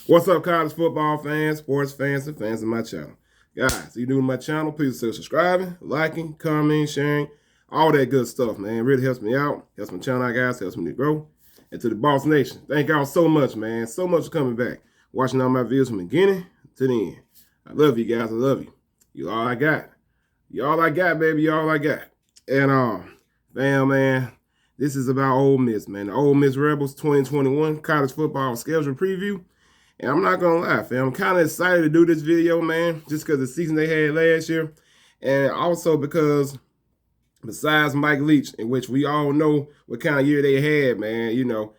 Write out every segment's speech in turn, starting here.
What's up, college football fans, sports fans, and fans of my channel? Guys, if you're new to my channel, please consider subscribing, liking, commenting, sharing, all that good stuff, man. It really helps me out, helps my channel out, guys, helps me to grow. And to the Boss Nation, thank y'all so much, man. So much for coming back, watching all my videos from the beginning to the end. I love you guys. I love you. You all I got. You all I got, baby. You all I got. And man, this is about Ole Miss, man. The Ole Miss Rebels 2021 college football schedule preview. And I'm not going to lie, fam. I'm kind of excited to do this video, man, just because of the season they had last year. And also because besides Mike Leach, in which we all know what kind of year they had, man, you know,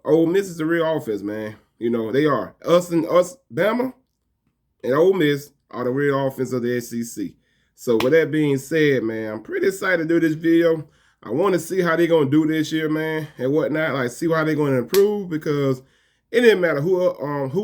Ole Miss is the real offense, man. You know, they are. Us, Bama, and Ole Miss are the real offense of the SEC. So with that being said, man, I'm pretty excited to do this video. I want to see how they're going to do this year, man, and whatnot. Like, see how they're going to improve, because it didn't matter who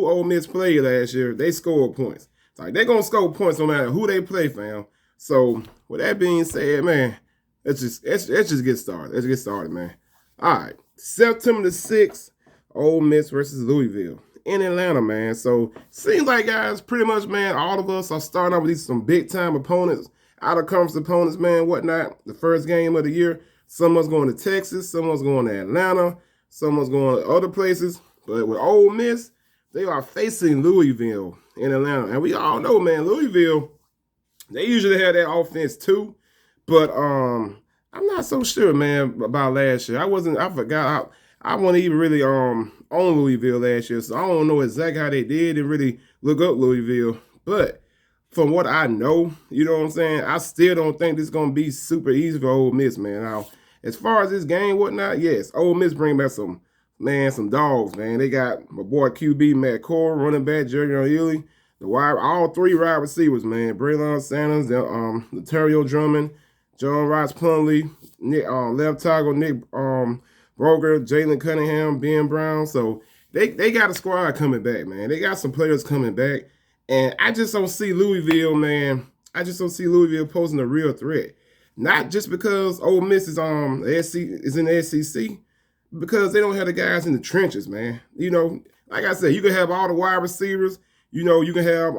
Ole Miss played last year. They scored points. It's like, they're going to score points no matter who they play, fam. So with that being said, man, let's just get started. Let's get started, man. All right. September the 6th, Ole Miss versus Louisville in Atlanta, man. So seems like, guys, pretty much, man, all of us are starting off with these some big-time opponents, out-of-conference opponents, man, whatnot. The first game of the year. Someone's going to Texas. Someone's going to Atlanta. Someone's going to other places. But with Ole Miss, they are facing Louisville in Atlanta. And we all know, man, Louisville, they usually have that offense too. But I'm not so sure, man, about last year. I forgot. I wasn't even really on Louisville last year, so I don't know exactly how they did and really look up Louisville. But from what I know, you know what I'm saying, I still don't think this is going to be super easy for Ole Miss, man. Now, as far as this game, whatnot, yes, Ole Miss bring back some dogs, man. They got my boy QB, Matt Corral, running back, Jerry O'Healy, all three wide receivers, man. Braylon Sanders, Latario Drummond, John Ross Plumlee, left tackle, Nick Broger, Jalen Cunningham, Ben Brown. So they got a squad coming back, man. They got some players coming back. And I just don't see Louisville, man. I just don't see Louisville posing a real threat. Not just because Ole Miss is in the SEC, because they don't have the guys in the trenches, man. You know, like I said, you can have all the wide receivers. You know, you can have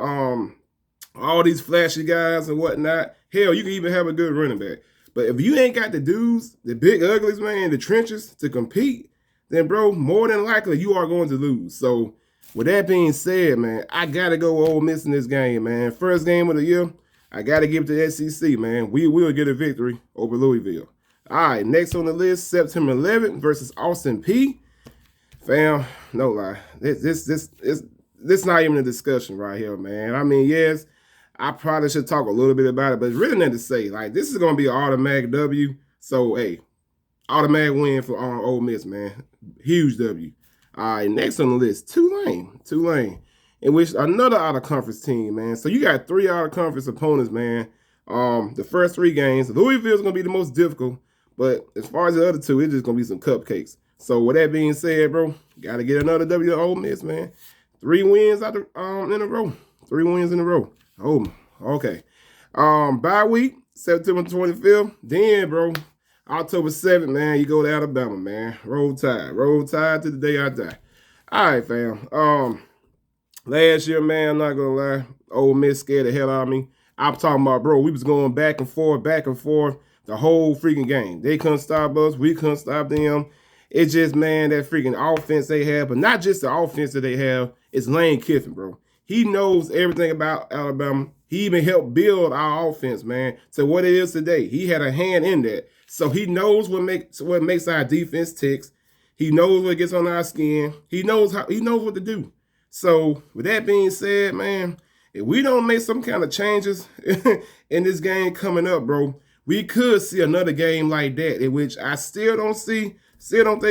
all these flashy guys and whatnot. Hell, you can even have a good running back. But if you ain't got the dudes, the big uglies, man, in the trenches to compete, then, bro, more than likely you are going to lose. So with that being said, man, I got to go Ole Miss in this game, man. First game of the year, I got to give it to the SEC, man. We will get a victory over Louisville. All right, next on the list, September 11th versus Austin Peay. Fam, no lie. This not even a discussion right here, man. I mean, yes, I probably should talk a little bit about it, but it's really nothing to say. Like, this is going to be an automatic W. So, hey, automatic win for Ole Miss, man. Huge W. All right, next on the list, Tulane, in which another out-of-conference team, man. So you got three out-of-conference opponents, man. The first three games, Louisville's going to be the most difficult. But as far as the other two, it's just going to be some cupcakes. So with that being said, bro, got to get another W to Ole Miss, man. 3 wins in a row. 3 wins in a row. Oh, okay. Bye week, September 25th. Then, bro, October 7th, man, you go to Alabama, man. Roll Tide. Roll Tide to the day I die. All right, fam. Last year, man, I'm not going to lie, Ole Miss scared the hell out of me. I'm talking about, bro, we was going back and forth, the whole freaking game. They couldn't stop us. We couldn't stop them. It's just, man, that freaking offense they have, but not just the offense that they have. It's Lane Kiffin, bro. He knows everything about Alabama. He even helped build our offense, man, to what it is today. He had a hand in that. So he knows what makes our defense ticks. He knows what gets on our skin. He knows what to do. So with that being said, man, if we don't make some kind of changes in this game coming up, bro, we could see another game like that, in which I still don't think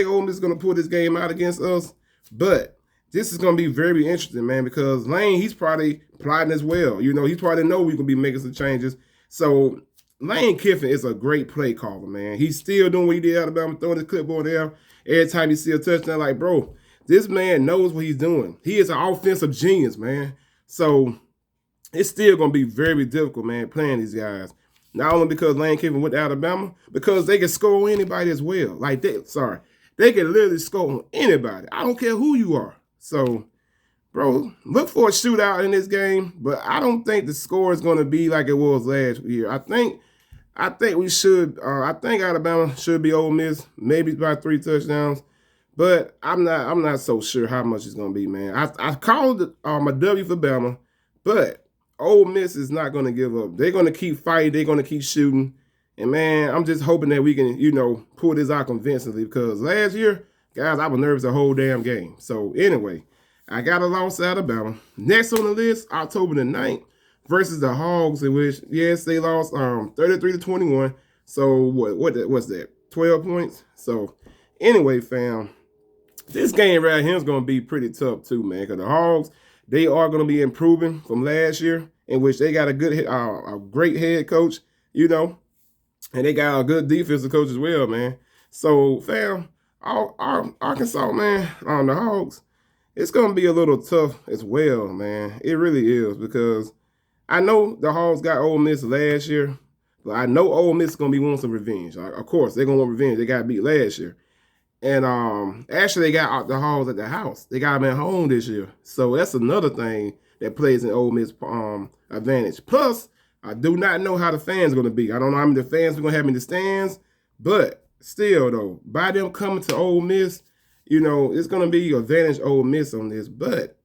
Ole Miss is going to pull this game out against us. But this is going to be very interesting, man, because Lane, he's probably plotting as well. You know, he probably know we're going to be making some changes. So Lane Kiffin is a great play caller, man. He's still doing what he did at Alabama, throwing his clipboard there. Every time you see a touchdown, like, bro, this man knows what he's doing. He is an offensive genius, man. So it's still going to be very difficult, man, playing these guys. Not only because Lane Kiffin went to Alabama, because they can score on anybody as well. They can literally score on anybody. I don't care who you are. So, bro, look for a shootout in this game, but I don't think the score is going to be like it was last year. I think we should. I think Alabama should be Ole Miss, maybe by 3 touchdowns, but I'm not. I'm not so sure how much it's going to be, man. I called it a W for Bama, but Ole Miss is not going to give up. They're going to keep fighting. They're going to keep shooting, and man, I'm just hoping that we can, pull this out convincingly because last year, guys, I was nervous the whole damn game. So anyway. I got a loss out of Alabama. Next on the list, October the 9th versus the Hogs, in which, yes, they lost 33-21. So what's that? 12 points? So anyway, fam, this game right here is going to be pretty tough too, man, because the Hogs, they are going to be improving from last year, in which they got a great head coach, and they got a good defensive coach as well, man. So, fam, our Arkansas, man, on the Hogs, it's going to be a little tough as well, man. It really is because I know the Hogs got Ole Miss last year, but I know Ole Miss is going to be wanting some revenge. Of course, they're going to want revenge. They got beat last year. And actually, they got the Hogs at the house. They got them at home this year. So that's another thing that plays in Ole Miss advantage. Plus, I do not know how the fans are going to be. I don't know how many fans we're going to have in the stands, but still, though, by them coming to Ole Miss, it's going to be advantage Ole Miss on this, but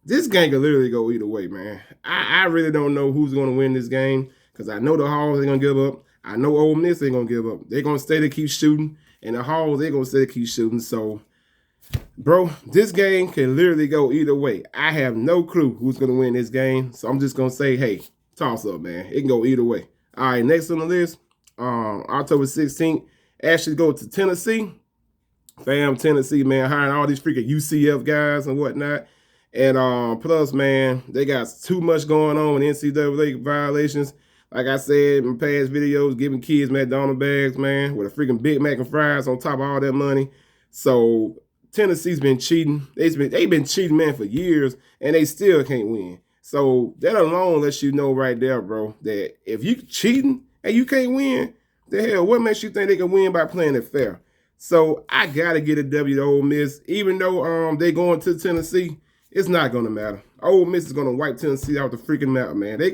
this game can literally go either way, man. I really don't know who's going to win this game because I know the Hogs ain't going to give up. I know Ole Miss ain't going to give up. They're going to stay to keep shooting, and the Hogs, they're going to stay to keep shooting. So, bro, this game can literally go either way. I have no clue who's going to win this game, so I'm just going to say, hey, toss up, man. It can go either way. All right, next on the list, October 16th, actually go to Tennessee. Fam, Tennessee, man, hiring all these freaking UCF guys and whatnot. And plus, man, they got too much going on with NCAA violations. Like I said in past videos, giving kids McDonald's bags, man, with a freaking Big Mac and fries on top of all that money. So Tennessee's been cheating. They've been cheating, man, for years, and they still can't win. So that alone lets you know right there, bro, that if you cheating and you can't win, the hell, what makes you think they can win by playing it fair? So I gotta get a W to Ole Miss, even though they going to Tennessee. It's not gonna matter. Ole Miss is gonna wipe Tennessee out the freaking map, man. They're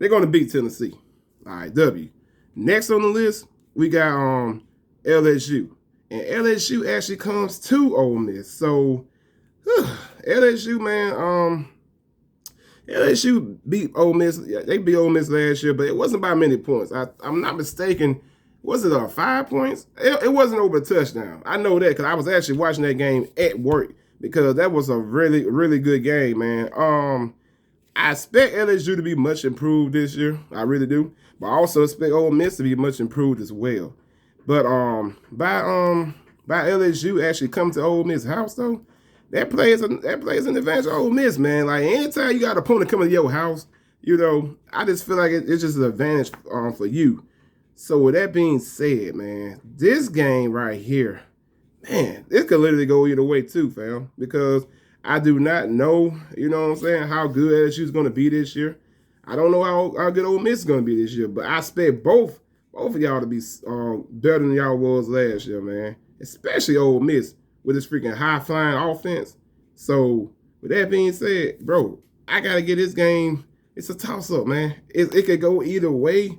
gonna beat Tennessee. All right, W. Next on the list, we got LSU, and LSU actually comes to Ole Miss. So LSU, man, LSU beat Ole Miss. They beat Ole Miss last year, but it wasn't by many points. I'm not mistaken. Was it 5 points? It wasn't over a touchdown. I know that because I was actually watching that game at work because that was a really, really good game, man. I expect LSU to be much improved this year. I really do. But I also expect Ole Miss to be much improved as well. But by LSU actually coming to Ole Miss house though, that plays an advantage of Ole Miss, man. Like anytime you got an opponent coming to your house, I just feel like it's just an advantage for you. So with that being said, man, this game right here, man, this could literally go either way too, fam. Because I do not know, how good LSU is going to be this year. I don't know how good Ole Miss is going to be this year, but I expect both of y'all to be better than y'all was last year, man. Especially Ole Miss with this freaking high-flying offense. So with that being said, bro, I got to get this game. It's a toss-up, man. It could go either way.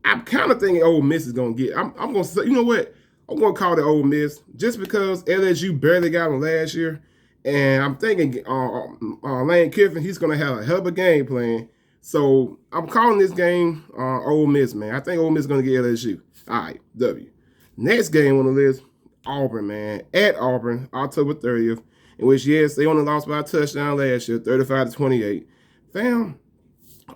I'm kind of thinking Ole Miss is going to get. I'm going to say, you know what? I'm going to call it Ole Miss just because LSU barely got them last year. And I'm thinking Lane Kiffin, he's going to have a hell of a game plan. So I'm calling this game Ole Miss, man. I think Ole Miss is going to get LSU. All right, W. Next game on the list, Auburn, man. At Auburn, October 30th, in which, yes, they only lost by a touchdown last year, 35-28. Fam,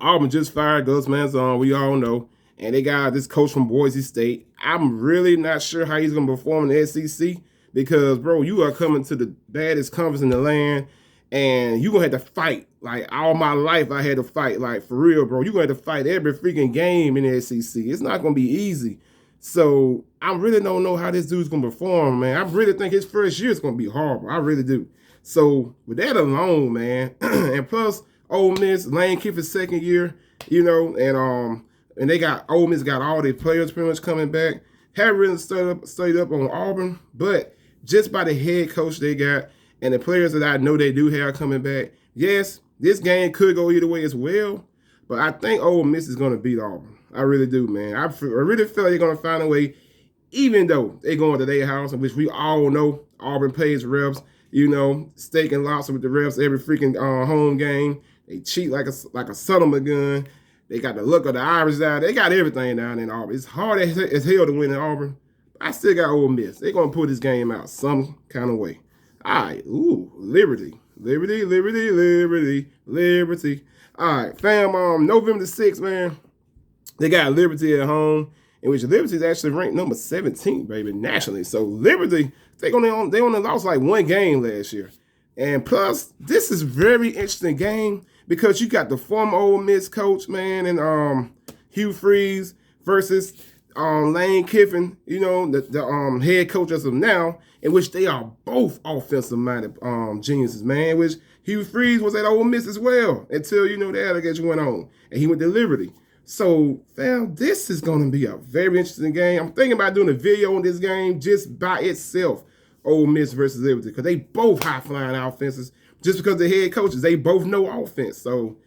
Auburn just fired Gus Malzahn, we all know. And they got this coach from Boise State. I'm really not sure how he's going to perform in the SEC because, bro, you are coming to the baddest conference in the land, and you're going to have to fight. Like, all my life I had to fight. Like, for real, bro. You're going to have to fight every freaking game in the SEC. It's not going to be easy. So I really don't know how this dude's going to perform, man. I really think his first year is going to be horrible. I really do. So with that alone, man, and plus Ole Miss, Lane Kiffin's second year, and they got Ole Miss got all their players pretty much coming back. Haven't really studied up on Auburn, but just by the head coach they got and the players that I know they do have coming back, yes, this game could go either way as well. But I think Ole Miss is going to beat Auburn. I really do, man. I really feel like they're going to find a way, even though they're going to their house, in which we all know Auburn pays refs, steak and lobster with the refs every freaking home game. They cheat like a son of a gun. They got the look of the Irish down. They got everything down in Auburn. It's hard as hell to win in Auburn. I still got Ole Miss. They're going to put this game out some kind of way. All right. Ooh, Liberty. Liberty, Liberty, Liberty, Liberty. All right, fam, November the 6th, man, they got Liberty at home, in which Liberty is actually ranked number 17, baby, nationally. So Liberty, they only lost like one game last year. And plus, this is a very interesting game because you got the former Ole Miss coach, man, and Hugh Freeze versus Lane Kiffin, the head coach as of now, in which they are both offensive-minded geniuses, man, which Hugh Freeze was at Ole Miss as well until, the allegation went on, and he went to Liberty. So, fam, this is going to be a very interesting game. I'm thinking about doing a video on this game just by itself, Ole Miss versus Liberty, because they both high-flying offenses. Just because the head coaches, they both know offense. So,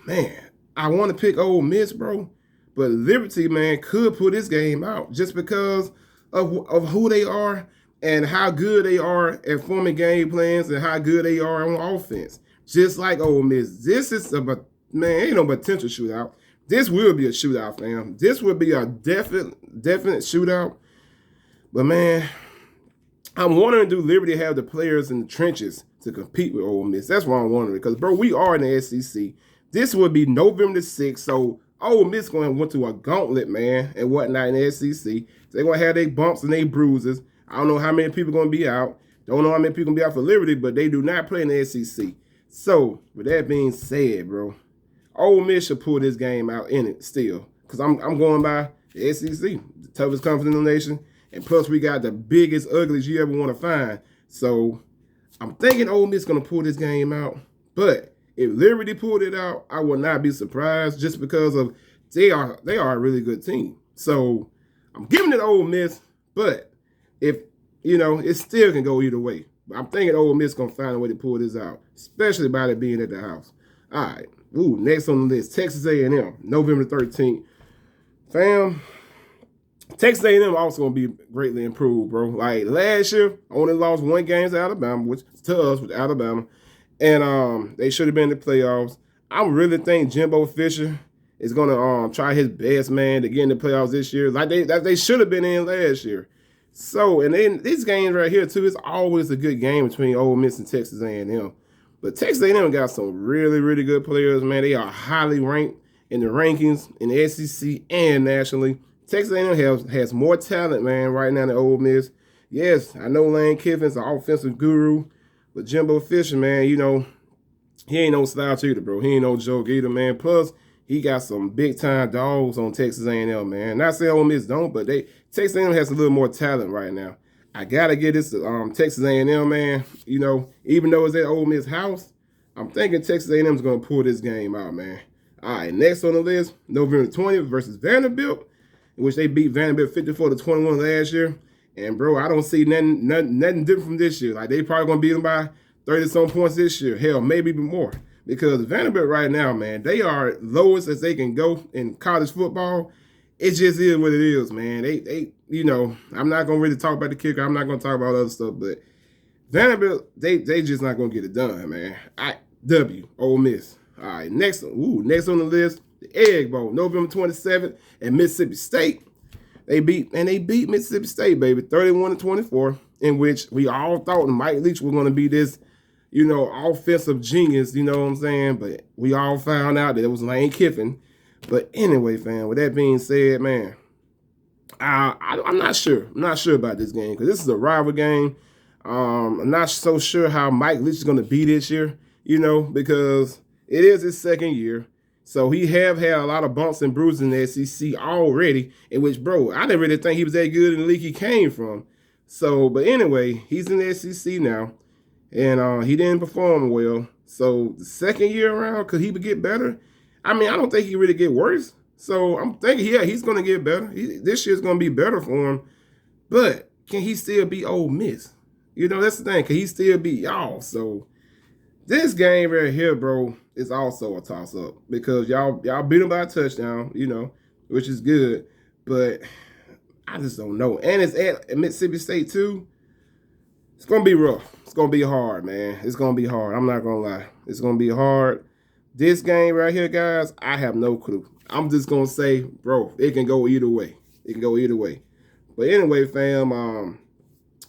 man, I want to pick Ole Miss, bro. But Liberty, man, could put this game out just because of who they are and how good they are at forming game plans and how good they are on offense. Just like Ole Miss. This is ain't no potential shootout. This will be a shootout, fam. This will be a definite shootout. But, man, I'm wondering, do Liberty have the players in the trenches to compete with Ole Miss? That's what I'm wondering. Because, bro, we are in the SEC. This will be November the 6th, so Ole Miss going to went through a gauntlet, man, and whatnot in the SEC. They're going to have their bumps and their bruises. I don't know how many people going to be out. Don't know how many people going to be out for Liberty, but they do not play in the SEC. So, with that being said, bro, Ole Miss should pull this game out in it still. Because I'm going by the SEC, the toughest conference in the nation. And plus, we got the biggest, ugliest you ever want to find. So, I'm thinking Ole Miss going to pull this game out. But if Liberty pulled it out, I would not be surprised just because of they are a really good team. So, I'm giving it Ole Miss, but if, it still can go either way. But I'm thinking Ole Miss going to find a way to pull this out, especially by it being at the house. All right. Ooh, next on the list, Texas A&M, November 13th. Fam, Texas A&M also going to be greatly improved, bro. Like, last year, only lost one game to Alabama, which to us with Alabama. And they should have been in the playoffs. I really think Jimbo Fisher is going to try his best, man, to get in the playoffs this year. Like they should have been in last year. So, and then these games right here, too, it's always a good game between Ole Miss and Texas A&M. But Texas A&M got some really, really good players, man. They are highly ranked in the rankings in the SEC and nationally. Texas A&M has more talent, man, right now than Ole Miss. Yes, I know Lane Kiffin's an offensive guru, but Jimbo Fisher, man, he ain't no slouch either, bro. He ain't no joke either, man. Plus, he got some big-time dogs on Texas A&M, man. Not saying Ole Miss don't, but Texas A&M has a little more talent right now. I got to get this Texas A&M, man. Even though it's at Ole Miss house, I'm thinking Texas A&M is going to pull this game out, man. All right, next on the list, November 20th versus Vanderbilt, in which they beat Vanderbilt 54-21 last year. And, bro, I don't see nothing different from this year. Like, they probably going to beat them by 30-some points this year. Hell, maybe even more. Because Vanderbilt right now, man, they are lowest as they can go in college football. It just is what it is, man. They I'm not going to really talk about the kicker. I'm not going to talk about other stuff. But Vanderbilt, they just not going to get it done, man. Ole Miss. All right, next on the list, the Egg Bowl, November 27th at Mississippi State. They beat Mississippi State, baby, 31-24, in which we all thought Mike Leach was going to be this, offensive genius, you know what I'm saying? But we all found out that it was Lane Kiffin. But anyway, fam, with that being said, man, I'm not sure. I'm not sure about this game because this is a rival game. I'm not so sure how Mike Leach is going to be this year, because it is his second year. So he have had a lot of bumps and bruises in the SEC already, in which, bro, I didn't really think he was that good in the league he came from. So, but anyway, he's in the SEC now, and he didn't perform well. So the second year around, could he get better? I mean, I don't think he really get worse. So I'm thinking, yeah, he's going to get better. This year's going to be better for him. But can he still be Ole Miss? You know, that's the thing, because he still beat y'all. So this game right here, bro, is also a toss-up because y'all beat him by a touchdown, you know, which is good. But I just don't know. And it's at Mississippi State, too. It's going to be rough. It's going to be hard, man. It's going to be hard. I'm not going to lie. It's going to be hard. This game right here, guys, I have no clue. I'm just going to say, bro, it can go either way. It can go either way. But anyway, fam,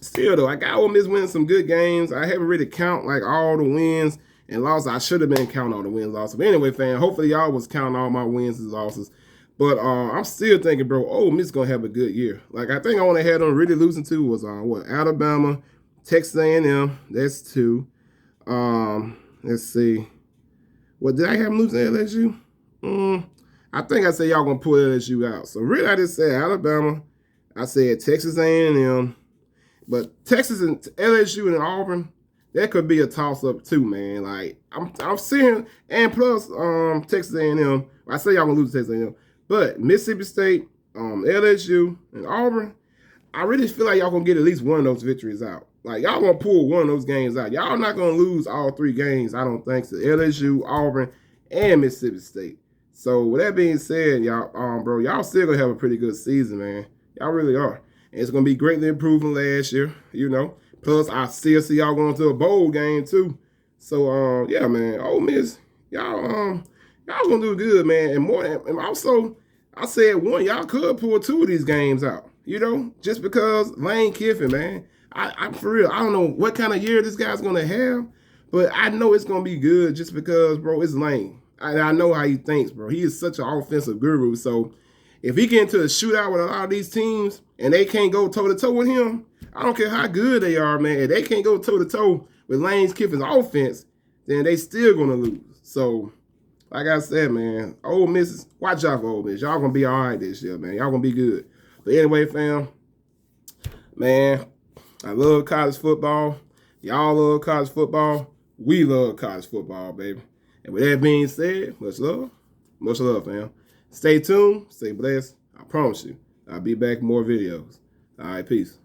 still, though, I got Ole Miss winning some good games. I haven't really count, like, all the wins and losses. I should have been counting all the wins and losses. But anyway, fam, hopefully y'all was counting all my wins and losses. But I'm still thinking, bro, Ole Miss going to have a good year. Like, I think I only had them really losing to was, Alabama, Texas A&M. That's 2. Let's see. What, did I have them losing to LSU? I think I said y'all going to pull LSU out. So, really, I just said Alabama. I said Texas A&M. But Texas and LSU and Auburn, that could be a toss-up too, man. Like, I'm seeing, and plus Texas A&M. I say y'all gonna lose to Texas A&M, but Mississippi State, LSU, and Auburn, I really feel like y'all gonna get at least one of those victories out. Like, y'all gonna pull one of those games out. Y'all not gonna lose all 3 games, I don't think, to LSU, Auburn, and Mississippi State. So with that being said, y'all, bro, y'all still gonna have a pretty good season, man. Y'all really are. It's going to be greatly improved from last year, you know. Plus, I still see y'all going to a bowl game, too. So, yeah, man, Ole Miss, y'all going to do good, man. And also, I said y'all could pull 2 of these games out, you know, just because Lane Kiffin, man. I'm for real. I don't know what kind of year this guy's going to have, but I know it's going to be good just because, bro, it's Lane. I know how he thinks, bro. He is such an offensive guru, so if he get into a shootout with a lot of these teams and they can't go toe-to-toe with him, I don't care how good they are, man. If they can't go toe-to-toe with Lane Kiffin's offense, then they still going to lose. So, like I said, man, Ole Miss, watch out for Ole Miss. Y'all going to be all right this year, man. Y'all going to be good. But anyway, fam, man, I love college football. Y'all love college football. We love college football, baby. And with that being said, much love. Much love, fam. Stay tuned. Stay blessed. I promise you, I'll be back with more videos. All right, peace.